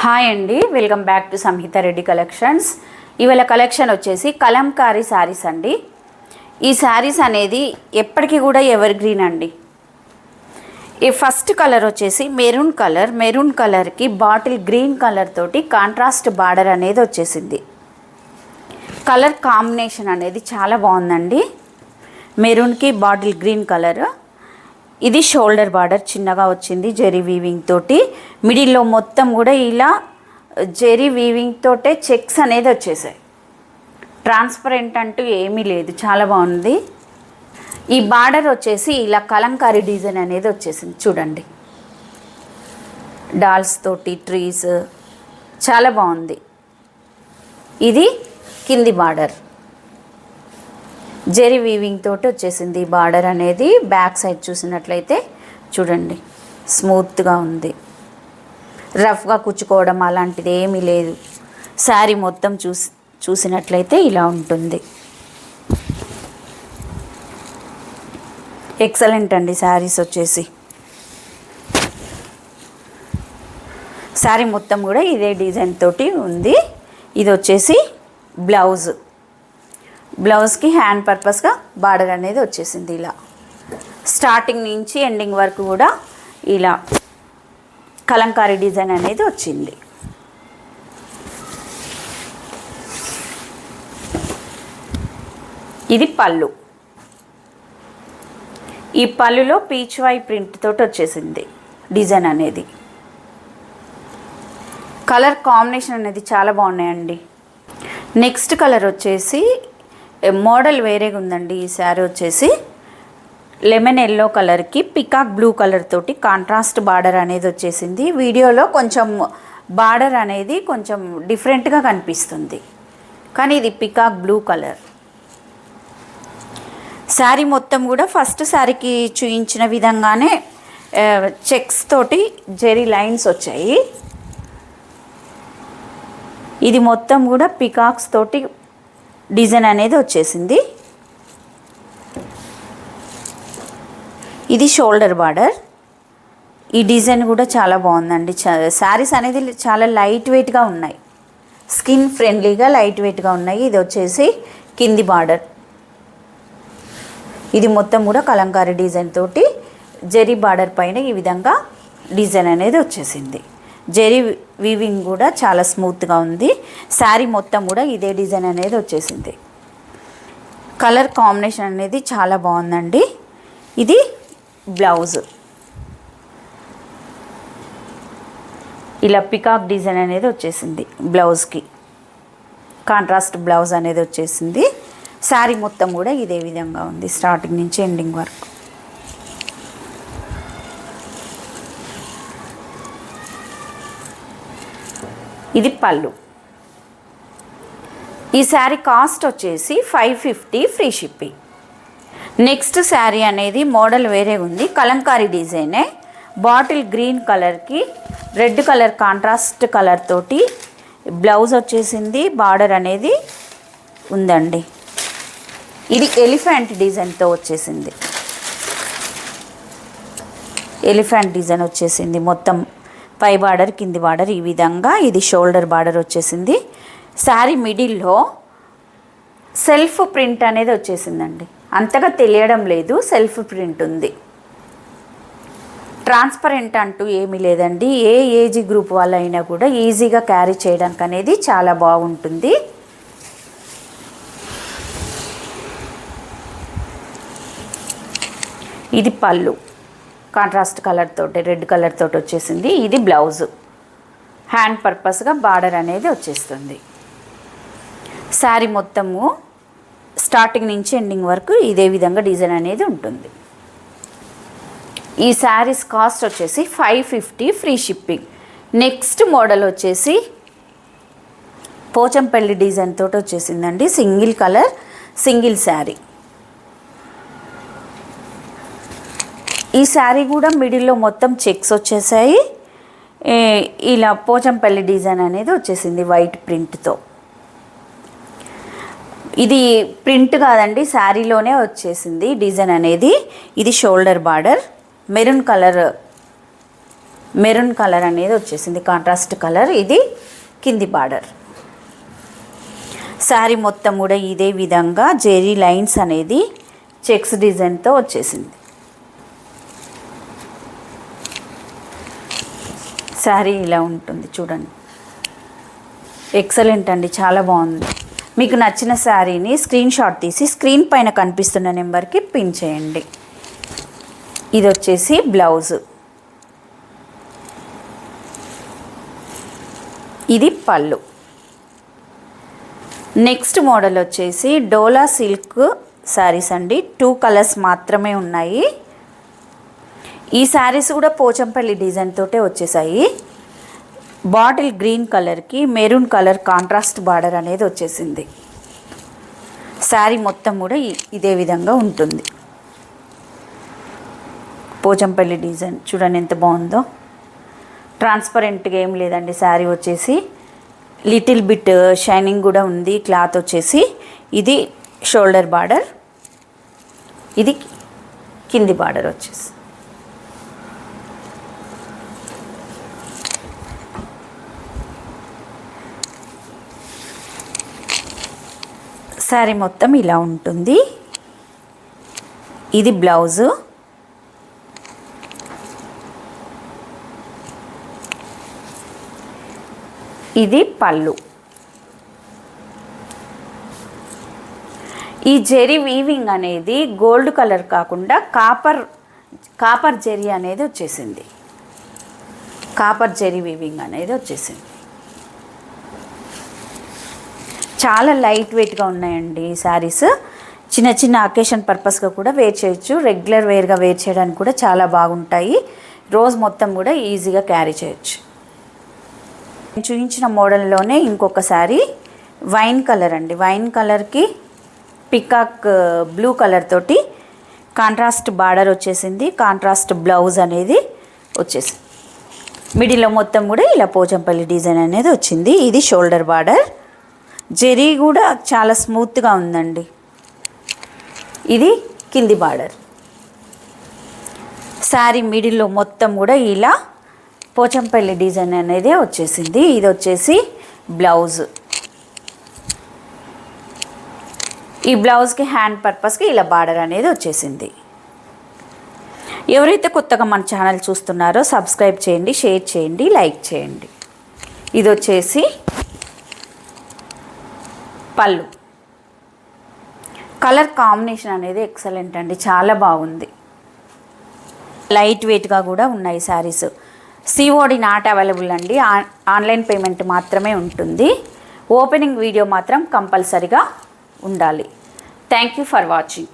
Hi అండి, welcome back to Samhitha Reddy collections. ఇవాళ collection వచ్చేసి కలంకారీ శారీస్ అండి. ఈ శారీస్ అనేది ఎప్పటికీ కూడా ఎవర్ గ్రీన్ అండి. ఈ ఫస్ట్ కలర్ వచ్చేసి మెరూన్ కలర్కి బాటిల్ గ్రీన్ కలర్ తోటి కాంట్రాస్ట్ బార్డర్ అనేది వచ్చేసింది. కలర్ కాంబినేషన్ అనేది చాలా బాగుందండి. మెరూన్కి బాటిల్ గ్రీన్ కలర్. ఇది షోల్డర్ బార్డర్ చిన్నగా వచ్చింది జెరీ వీవింగ్ తోటి. మిడిల్లో మొత్తం కూడా ఇలా జెరీ వీవింగ్ తోటే చెక్స్ అనేది వచ్చేసాయి. ట్రాన్స్పరెంట్ అంటూ ఏమీ లేదు, చాలా బాగుంది. ఈ బార్డర్ వచ్చేసి ఇలా కలంకారీ డిజైన్ అనేది వచ్చేసింది. చూడండి, డాల్స్ తోటి ట్రీస్ చాలా బాగుంది. ఇది కింది బార్డర్ జెరీ వీవింగ్ తోటి వచ్చేసింది. ఈ బార్డర్ అనేది బ్యాక్ సైడ్ చూసినట్లయితే చూడండి, స్మూత్గా ఉంది. రఫ్గా కుచ్చుకోవడం అలాంటిది ఏమీ లేదు. శారీ మొత్తం చూసినట్లయితే ఇలా ఉంటుంది. ఎక్సలెంట్ అండి శారీస్ వచ్చేసి. శారీ మొత్తం కూడా ఇదే డిజైన్ తోటి ఉంది. ఇది వచ్చేసి బ్లౌజ్కి హ్యాండ్ పర్పస్గా బార్డర్ అనేది వచ్చేసింది. ఇలా స్టార్టింగ్ నుంచి ఎండింగ్ వరకు కూడా ఇలా కలంకారీ డిజైన్ అనేది వచ్చింది. ఇది పళ్ళు. ఈ పళ్ళులో పీచ్ వై ప్రింట్ తోటి వచ్చేసింది డిజైన్ అనేది. కలర్ కాంబినేషన్ అనేది చాలా బాగున్నాయండి. నెక్స్ట్ కలర్ వచ్చేసి మోడల్ వేరేగా ఉందండి. ఈ శారీ వచ్చేసి లెమన్ ఎల్లో కలర్కి పికాక్ బ్లూ కలర్ తోటి కాంట్రాస్ట్ బార్డర్ అనేది వచ్చేసింది. వీడియోలో కొంచెం బార్డర్ అనేది కొంచెం డిఫరెంట్గా కనిపిస్తుంది, కానీ ఇది పికాక్ బ్లూ కలర్. శారీ మొత్తం కూడా ఫస్ట్ శారీకి చూయించిన విధంగానే చెక్స్ తోటి జెరీ లైన్స్ వచ్చాయి. ఇది మొత్తం కూడా పికాక్స్ తోటి డిజైన్ అనేది వచ్చేసింది. ఇది షోల్డర్ బార్డర్. ఈ డిజైన్ కూడా చాలా బాగుందండి. శారీస్ అనేది చాలా లైట్ వెయిట్గా ఉన్నాయి, స్కిన్ ఫ్రెండ్లీగా లైట్ వెయిట్గా ఉన్నాయి. ఇది వచ్చేసి కింది బార్డర్. ఇది మొత్తం కూడా కలంకారీ డిజైన్ తోటి జెరీ బార్డర్ పైన ఈ విధంగా డిజైన్ అనేది వచ్చేసింది. జెరీ వీవింగ్ కూడా చాలా స్మూత్గా ఉంది. శారీ మొత్తం కూడా ఇదే డిజైన్ అనేది వచ్చేసింది. కలర్ కాంబినేషన్ అనేది చాలా బాగుందండి. ఇది బ్లౌజ్. ఇలా పికాక్ డిజైన్ అనేది వచ్చేసింది. బ్లౌజ్కి కాంట్రాస్ట్ బ్లౌజ్ అనేది వచ్చేసింది. శారీ మొత్తం కూడా ఇదే విధంగా ఉంది స్టార్టింగ్ నుంచి ఎండింగ్ వరకు. ఇది పళ్ళు. ఈ శారీ కాస్ట్ వచ్చేసి 550 ఫ్రీ షిప్పింగ్. నెక్స్ట్ శారీ అనేది మోడల్ వేరే ఉంది, కలంకారీ డిజైనే. బాటిల్ గ్రీన్ కలర్కి రెడ్ కలర్ కాంట్రాస్ట్ కలర్ తోటి బ్లౌజ్ వచ్చేసింది. బార్డర్ అనేది ఉందండి. ఇది ఎలిఫెంట్ డిజైన్తో వచ్చేసింది. ఎలిఫెంట్ డిజైన్ వచ్చేసింది మొత్తం. పై బార్డర్ కింది బార్డర్ ఈ విధంగా. ఇది షోల్డర్ బార్డర్ వచ్చేసింది. శారీ మిడిల్లో సెల్ఫ్ ప్రింట్ అనేది వచ్చేసిందండి. అంతగా తెలియడం లేదు, సెల్ఫ్ ప్రింట్ ఉంది. ట్రాన్స్పరెంట్ అంటూ ఏమీ లేదండి. ఏ ఏజ్ గ్రూప్ వాళ్ళైనా కూడా ఈజీగా క్యారీ చేయడానికి అనేది చాలా బాగుంటుంది. ఇది పళ్ళు కాంట్రాస్ట్ కలర్ తోటి రెడ్ కలర్ తోటి వచ్చేసింది. ఇది బ్లౌజ్ హ్యాండ్ పర్పస్గా బార్డర్ అనేది వచ్చేస్తుంది. శారీ మొత్తము స్టార్టింగ్ నుంచి ఎండింగ్ వరకు ఇదే విధంగా డిజైన్ అనేది ఉంటుంది. ఈ శారీస్ కాస్ట్ వచ్చేసి 550 ఫ్రీ షిప్పింగ్. నెక్స్ట్ మోడల్ వచ్చేసి పోచంపల్లి డిజైన్ తోటి వచ్చేసిందండి. Single colour single sari. ఈ శారీ కూడా మిడిల్లో మొత్తం చెక్స్ వచ్చేసాయి. ఇలా పోచంపల్లి డిజైన్ అనేది వచ్చేసింది వైట్ ప్రింట్తో. ఇది ప్రింట్ కాదండి, శారీలోనే వచ్చేసింది డిజైన్ అనేది. ఇది shoulder border maroon colour maroon colour అనేది వచ్చేసింది, కాంట్రాస్ట్ కలర్. ఇది కింది బార్డర్. శారీ మొత్తం కూడా ఇదే విధంగా జెరీ లైన్స్ అనేది చెక్స్ డిజైన్తో వచ్చేసింది. శారీ ఇలా ఉంటుంది చూడండి. ఎక్సలెంట్ అండి, చాలా బాగుంది. మీకు నచ్చిన శారీని స్క్రీన్ షాట్ తీసి స్క్రీన్ పైన కనిపిస్తున్న నెంబర్కి పిన్ చేయండి. ఇది వచ్చేసి బ్లౌజ్. ఇది పళ్ళు. నెక్స్ట్ మోడల్ వచ్చేసి డోలా సిల్క్ శారీస్ అండి. 2 కలర్స్ మాత్రమే ఉన్నాయి. ఈ శారీస్ కూడా పోచంపల్లి డిజైన్ తోటే వచ్చేసాయి. బాటిల్ గ్రీన్ కలర్కి మెరూన్ కలర్ కాంట్రాస్ట్ బార్డర్ అనేది వచ్చేసింది. శారీ మొత్తం కూడా ఇదే విధంగా ఉంటుంది. పోచంపల్లి డిజైన్ చూడండి ఎంత బాగుందో. ట్రాన్స్పరెంట్గా ఏం లేదండి. శారీ వచ్చేసి లిటిల్ బిట్ షైనింగ్ కూడా ఉంది. క్లాత్ వచ్చేసి ఇది షోల్డర్ బార్డర్, ఇది కింది బార్డర్ వచ్చేసి. శారీ మొత్తం ఇలా ఉంటుంది. ఇది బ్లౌజు. ఇది పళ్ళు. ఈ జెరీ వీవింగ్ అనేది గోల్డ్ కలర్ కాకుండా కాపర్ జెరీ అనేది వచ్చేసింది. కాపర్ జెరీ వీవింగ్ అనేది వచ్చేసింది. చాలా లైట్ వెయిట్గా ఉన్నాయండి ఈ శారీస్. చిన్న చిన్న అకేషన్ పర్పస్గా కూడా వేర్ చేయొచ్చు. రెగ్యులర్ వేర్గా వేర్ చేయడానికి కూడా చాలా బాగుంటాయి. రోజు మొత్తం కూడా ఈజీగా క్యారీ చేయొచ్చు. నేను చూపించిన మోడల్లోనే ఇంకొక శారీ వైన్ కలర్ అండి. వైన్ కలర్కి పికాక్ బ్లూ కలర్ తోటి కాంట్రాస్ట్ బార్డర్ వచ్చేసింది. కాంట్రాస్ట్ బ్లౌజ్ అనేది వచ్చేసింది. మిడిల్లో మొత్తం కూడా ఇలా పోచంపల్లి డిజైన్ అనేది వచ్చింది. ఇది షోల్డర్ బార్డర్. జెరీ కూడా చాలా స్మూత్గా ఉందండి. ఇది కింది బార్డర్. శారీ మిడిల్లో మొత్తం కూడా ఇలా పోచంపల్లి డిజైన్ అనేది వచ్చేసింది. ఇది వచ్చేసి బ్లౌజ్. ఈ బ్లౌజ్కి హ్యాండ్ పర్పస్కి ఇలా బార్డర్ అనేది వచ్చేసింది. ఎవరైతే కొత్తగా మన ఛానల్ చూస్తున్నారో సబ్స్క్రైబ్ చేయండి, షేర్ చేయండి, లైక్ చేయండి. ఇది వచ్చేసి పళ్ళు. కలర్ కాంబినేషన్ అనేది ఎక్సలెంట్ అండి, చాలా బాగుంది. లైట్ వెయిట్గా కూడా ఉన్నాయి శారీస్. సిఓడి నాట్ అవైలబుల్ అండి. ఆన్లైన్ పేమెంట్ మాత్రమే ఉంటుంది. ఓపెనింగ్ వీడియో మాత్రం కంపల్సరిగా ఉండాలి. Thank you for watching.